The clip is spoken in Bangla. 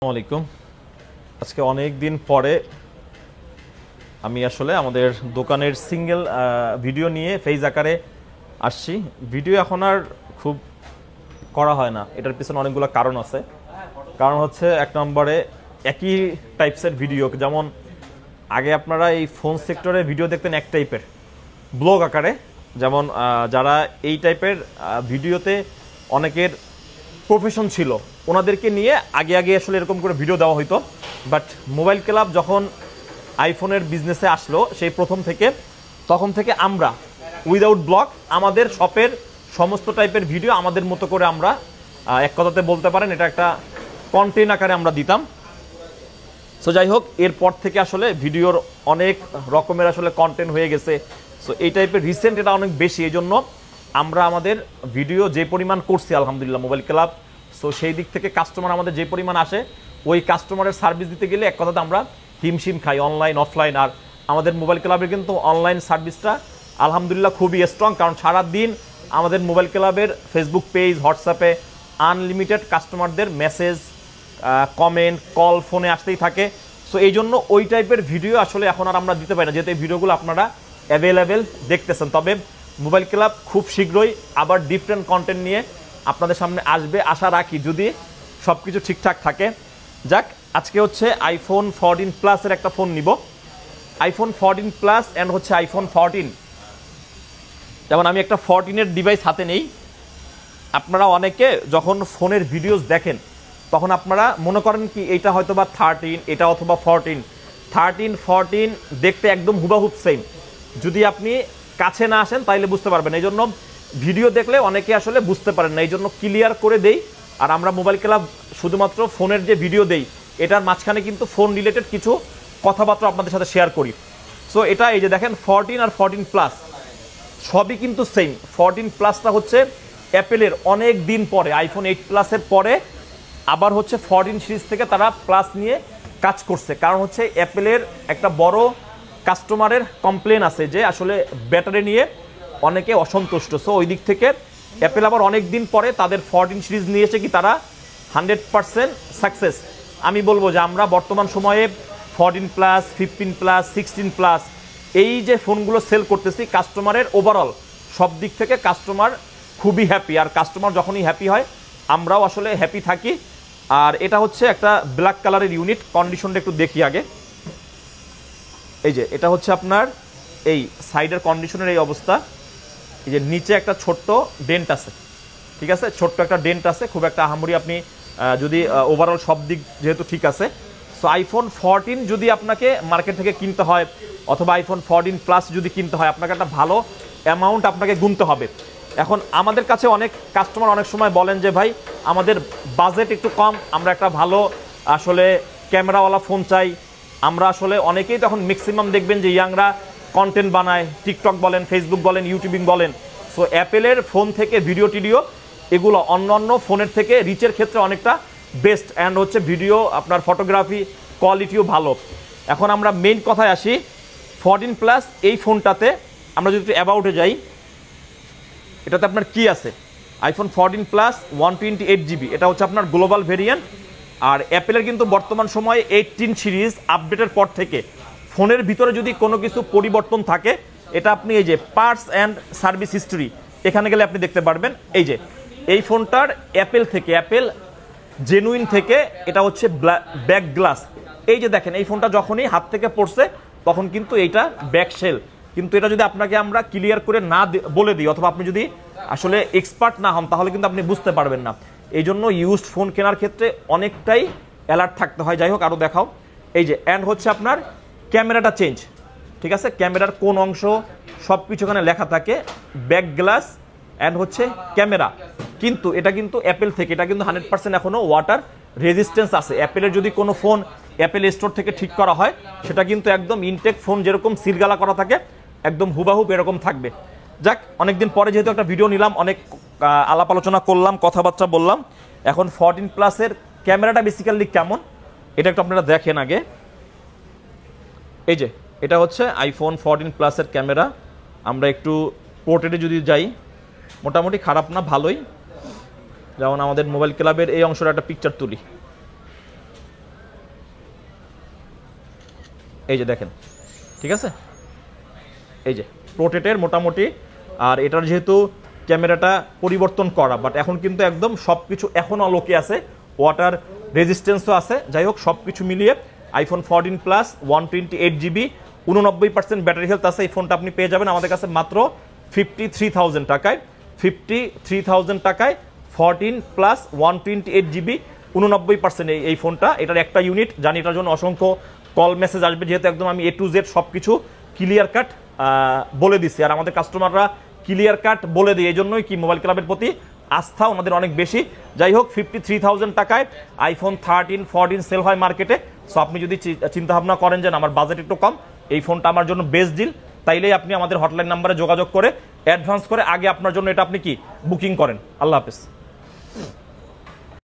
আসসালামাইকুম। আজকে অনেক দিন পরে আমি আসলে আমাদের দোকানের সিঙ্গেল ভিডিও নিয়ে ফেজ আকারে আসছি। ভিডিও এখন আর খুব করা হয় না, এটার পিছনে অনেকগুলো কারণ আছে। কারণ হচ্ছে এক নম্বরে একই টাইপসের ভিডিও, যেমন আগে আপনারা এই ফোন সেক্টরে ভিডিও দেখতেন এক টাইপের ব্লগ আকারে, যেমন যারা এই টাইপের ভিডিওতে অনেকের প্রফেশন ছিল ওনাদেরকে নিয়ে আগে আগে আসলে এরকম করে ভিডিও দেওয়া হইতো। বাট মোবাইল ক্লাব যখন আইফোনের বিজনেসে আসলো সেই প্রথম থেকে, তখন থেকে আমরা উইদাউট ব্লগ আমাদের শপের সমস্ত টাইপের ভিডিও আমাদের মতো করে আমরা এক কথাতে বলতে পারেন এটা একটা কন্টেন্ট আকারে আমরা দিতাম। সো যাই হোক, এরপর থেকে আসলে ভিডিওর অনেক রকমের আসলে কন্টেন্ট হয়ে গেছে। সো এই টাইপের রিসেন্ট এটা অনেক বেশি, এই জন্য আমরা আমাদের ভিডিও যে পরিমাণ করছি আলহামদুলিল্লাহ মোবাইল ক্লাব, সো সেই দিক থেকে কাস্টমার আমাদের যে পরিমাণ আসে ওই কাস্টমারের সার্ভিস দিতে গেলে এক কথাতে আমরা হিমশিম খাই, অনলাইন অফলাইন। আর আমাদের মোবাইল ক্লাবের কিন্তু অনলাইন সার্ভিসটা আলহামদুলিল্লাহ খুবই স্ট্রং, কারণ সারাদিন আমাদের মোবাইল ক্লাবের ফেসবুক পেজ, হোয়াটসঅ্যাপে আনলিমিটেড কাস্টমারদের মেসেজ, কমেন্ট, কল ফোনে আসতেই থাকে। সো এই জন্য ওই টাইপের ভিডিও আসলে এখন আর আমরা দিতে পারি না, যেহেতু এই ভিডিওগুলো আপনারা অ্যাভেলেবেল দেখতেছেন। তবে মোবাইল ক্লাব খুব শীঘ্রই আবার ডিফারেন্ট কন্টেন্ট নিয়ে আপনাদের সামনে আসবে, আশা রাখি, যদি সব কিছু ঠিকঠাক থাকে। যাক, আজকে হচ্ছে আইফোন 14 প্লাসের একটা ফোন নিব, আইফোন 14 প্লাস অ্যান্ড হচ্ছে আইফোন 14। যেমন আমি একটা 14-এর ডিভাইস হাতে নেই, আপনারা অনেকে যখন ফোনের ভিডিওস দেখেন তখন আপনারা মনে করেন কি এটা হয়তো বা 13, এটা অথবা 14। 13, 14 দেখতে একদম হুবাহুব সেম, যদি আপনি কাছে না আসেন তাইলে বুঝতে পারবেন। এই জন্য ভিডিও দেখলে অনেকে আসলে বুঝতে পারেন না, এই জন্য ক্লিয়ার করে দেই। আর আমরা মোবাইল ক্লাব শুধুমাত্র ফোনের যে ভিডিও দেই এটার মাঝখানে কিন্তু ফোন রিলেটেড কিছু কথাবার্তা আপনাদের সাথে শেয়ার করি। সো এটা এই যে দেখেন 14 আর 14 প্লাস সবই কিন্তু সেম। 14 প্লাসটা হচ্ছে অ্যাপেলের অনেক দিন পরে, আইফোন 8 প্লাসের পরে আবার হচ্ছে 14 সিরিজ থেকে তারা প্লাস নিয়ে কাজ করছে। কারণ হচ্ছে অ্যাপেলের একটা বড় কাস্টমারের কমপ্লেন আছে যে আসলে ব্যাটারি নিয়ে অনেকে অসন্তুষ্ট। সো ওই দিক থেকে অ্যাপেল আবার অনেক দিন পরে তাদের 14 সিরিজ নিয়েছে কি তারা 100% সাকসেস। আমি বলবো যে আমরা বর্তমান সময়ে 14 প্লাস, 15 প্লাস, 16 প্লাস এই যে ফোনগুলো সেল করতেছি, কাস্টমারের ওভারঅল সব দিক থেকে কাস্টমার খুবই হ্যাপি। আর কাস্টমার যখনই হ্যাপি হয় আমরাও আসলে হ্যাপি থাকি। আর এটা হচ্ছে একটা ব্ল্যাক কালারের ইউনিট, কন্ডিশনটা একটু দেখি আগে। এই যে এটা হচ্ছে আপনার এই সাইডের কন্ডিশনের এই অবস্থা। এই যে নিচে একটা ছোট্ট ডেন্ট আছে, ঠিক আছে, ছোট্ট একটা ডেন্ট আছে, খুব একটা আহামরি আপনি যদি ওভারঅল সব দিক যেহেতু ঠিক আছে। সো আইফোন 14 যদি আপনাকে মার্কেট থেকে কিনতে হয় অথবা আইফোন 14 প্লাস যদি কিনতে হয়, আপনাকে একটা ভালো অ্যামাউন্ট আপনাকে গুনতে হবে। এখন আমাদের কাছে অনেক কাস্টমার অনেক সময় বলেন যে ভাই আমাদের বাজেট একটু কম, আমরা একটা ভালো আসলে ক্যামেরাওয়ালা ফোন চাই। আমরা আসলে অনেকেই তখন ম্যাক্সিমাম দেখবেন যে ইয়াংরা কন্টেন্ট বানায়, টিকটক বলেন, ফেসবুক বলেন, ইউটিউবিং বলেন। সো অ্যাপেলের ফোন থেকে ভিডিও টিডিও এগুলো অন্য ফোনের থেকে রিচের ক্ষেত্রে অনেকটা বেস্ট, অ্যান্ড হচ্ছে ভিডিও আপনার ফটোগ্রাফি কোয়ালিটিও ভালো। এখন আমরা মেইন কথায় আসি, 14 প্লাস এই ফোনটাতে আমরা যদি একটু অ্যাবাউটে যাই, এটাতে আপনার কি আছে, আইফোন 14 প্লাস 128 GB, এটা হচ্ছে আপনার গ্লোবাল ভেরিয়েন্ট। আর অ্যাপেলের কিন্তু বর্তমান সময়ে 18 সিরিজ আপডেটের পর থেকে ফোনের ভিতরে যদি কোনো কিছু পরিবর্তন থাকে এটা আপনি এই যে পার্টস অ্যান্ড সার্ভিস হিস্ট্রি এখানে গেলে আপনি দেখতে পারবেন। এই যে এই ফোনটার অ্যাপেল থেকে, অ্যাপেল জেনুইন থেকে এটা হচ্ছে ব্যাক গ্লাস। এই যে দেখেন এই ফোনটা যখনই হাত থেকে পড়ছে তখন কিন্তু এইটা ব্যাক শেল, কিন্তু এটা যদি আপনাকে আমরা ক্লিয়ার করে না বলে দিই অথবা আপনি যদি আসলে এক্সপার্ট না হন তাহলে কিন্তু আপনি বুঝতে পারবেন না। এই জন্য ইউজড ফোন কেনার ক্ষেত্রে অনেকটাই অ্যালার্ট থাকতে হয়। যাই হোক, আরও দেখাও। এই যে অ্যান্ড হচ্ছে আপনার ক্যামেরাটা চেঞ্জ, ঠিক আছে, ক্যামেরার কোন অংশ সব কিছু এখানে লেখা থাকে, ব্যাক গ্লাস অ্যান্ড হচ্ছে ক্যামেরা। কিন্তু এটা কিন্তু অ্যাপেল থেকে, এটা কিন্তু 100% এখনও ওয়াটার রেজিস্ট্যান্স আছে। অ্যাপেলের যদি কোনো ফোন অ্যাপেল স্টোর থেকে ঠিক করা হয় সেটা কিন্তু একদম ইনটেক ফোন যেরকম সিলগালা করা থাকে একদম হুবাহুব এরকম থাকবে। যাক, অনেকদিন পরে যেহেতু একটা ভিডিও নিলাম, অনেক আলাপ আলোচনা করলাম, কথাবার্তা বললাম। এখন 14 প্লাসের ক্যামেরাটা বেসিক্যালি কেমন এটা একটু আপনারা দেখেন আগে। এই যে এটা হচ্ছে আইফোন 14 প্লাসের ক্যামেরা। আমরা একটু পোর্ট্রেটে যদি যাই, মোটামুটি খারাপ না, ভালোই। যেমন আমাদের মোবাইল ক্লাবের এই অংশটা একটা পিকচার তুলি, এই যে দেখেন, ঠিক আছে, এই যে প্রোটেটের মোটামুটি। আর এটার যেহেতু ক্যামেরাটা পরিবর্তন করা, বাট এখন কিন্তু একদম সব কিছু এখনও লোকে আছে, ওয়াটার রেজিস্ট্যান্সও আছে। যাই হোক, সব কিছু মিলিয়ে iPhone 14 plus 128 GB 89% battery health আছে। এই ফোনটা আপনি পেয়ে যাবেন আমাদের কাছে মাত্র 53,000 টাকায়। 53,000 টাকায় 14 প্লাস 128 জিবি 89% এই ফোনটা। এটার একটা ইউনিট, জানি এটার জন্য অসংখ্য কল মেসেজ আসবে, যেহেতু একদম আমি A to Z সব কিছু ক্লিয়ার কাট বলে দিচ্ছি। আর আমাদের কাস্টমাররা ক্লিয়ার কাট বলে দিই, এই জন্যই কি মোবাইল ক্লাবের প্রতি আস্থা ওনাদের অনেক বেশি। যাই হোক, 53,000 টাকায় আইফোন 13 14 সেল হয় মার্কেটে। সো আপনি যদি চিন্তা ভাবনা করেন যে আমার বাজেট একটু কম, এই ফোনটা আমার জন্য বেস্ট ডিল, তাইলেই আপনি আমাদের হটলাইন নাম্বারে যোগাযোগ করে অ্যাডভান্স করে আগে আপনার জন্য এটা আপনি কি বুকিং করেন। আল্লাহ হাফেজ।